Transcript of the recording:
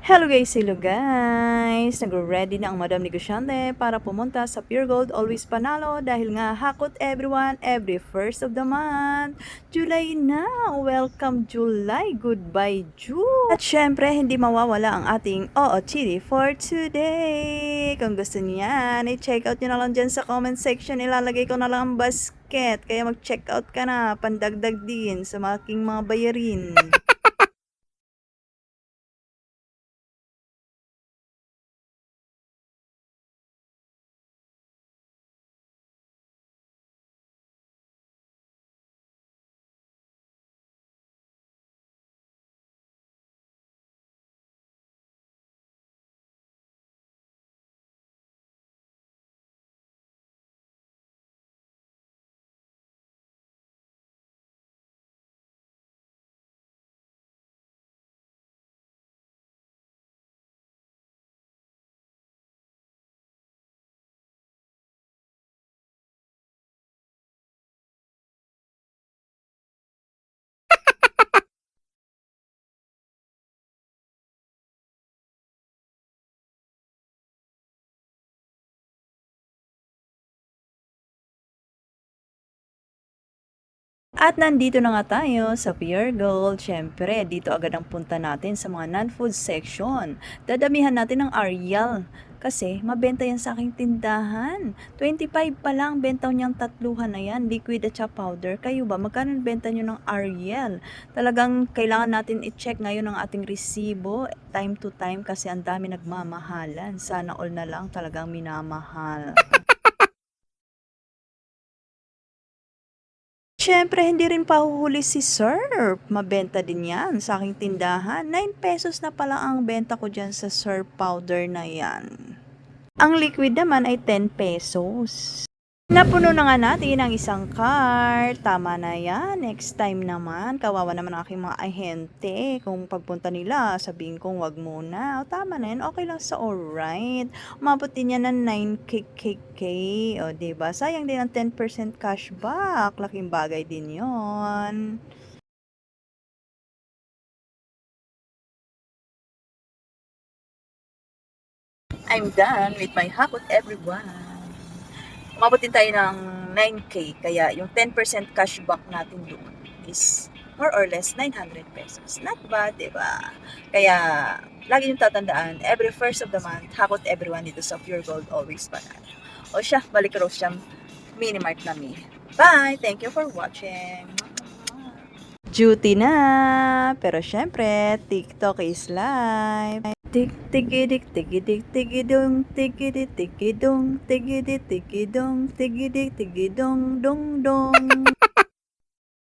Hello guys! Nagre-ready na ang Madam Negosyante para pumunta sa Pure Gold Always Panalo dahil nga hakot everyone every first of the month. July na! Welcome July! Goodbye June! At syempre, hindi mawawala ang ating OOTD for today. Kung gusto niyan, i-check out nyo na lang dyan sa comment section. Ilalagay ko na lang ang basket. Kaya mag-check out ka na, pandagdag din sa aking mga bayarin. At nandito na nga tayo sa Pure Gold. Siyempre, dito agad ang punta natin sa mga non-food section. Dadamihan natin ng Ariel. Kasi, mabenta yan sa aking tindahan. 25 pa lang, bentaw niyang tatluhan na yan. Liquid at saka powder. Kayo ba, magkano benta niyo ng Ariel? Talagang kailangan natin i-check ngayon ang ating resibo. Time to time kasi ang dami nagmamahalan. Sana all na lang talagang minamahal. Siyempre, hindi rin pahuhuli si Surf. Mabenta din yan sa aking tindahan. 9 pesos na pala ang benta ko dyan sa Surf powder na yan. Ang liquid naman ay 10 pesos. Napuno na nga natin ang isang cart. Tama na yan. Next time naman, kawawa naman ang aking mga ahente. Kung pagpunta nila, sabihin kong wag muna. O, tama na yan. Okay lang sa alright. Umabot din yan ng 9k. O, diba? Sayang din ang 10% cashback. Laking bagay din yon. I'm done with my hakot everyone. Umabot din tayo ng 9k, kaya yung 10% cashback natin doon is more or less 900 pesos. Not bad, diba? Kaya, lagi yung tatandaan, every first of the month, hakot everyone dito sa Pure Gold Always Panalo. O siya, balik Rose siyang Minimart na me. Bye! Thank you for watching! Duty na! Pero syempre, TikTok is live! Tik tigidik tigidik tigidong tigidik tigidong tigidik tigidong tigidik tigidong dong dong.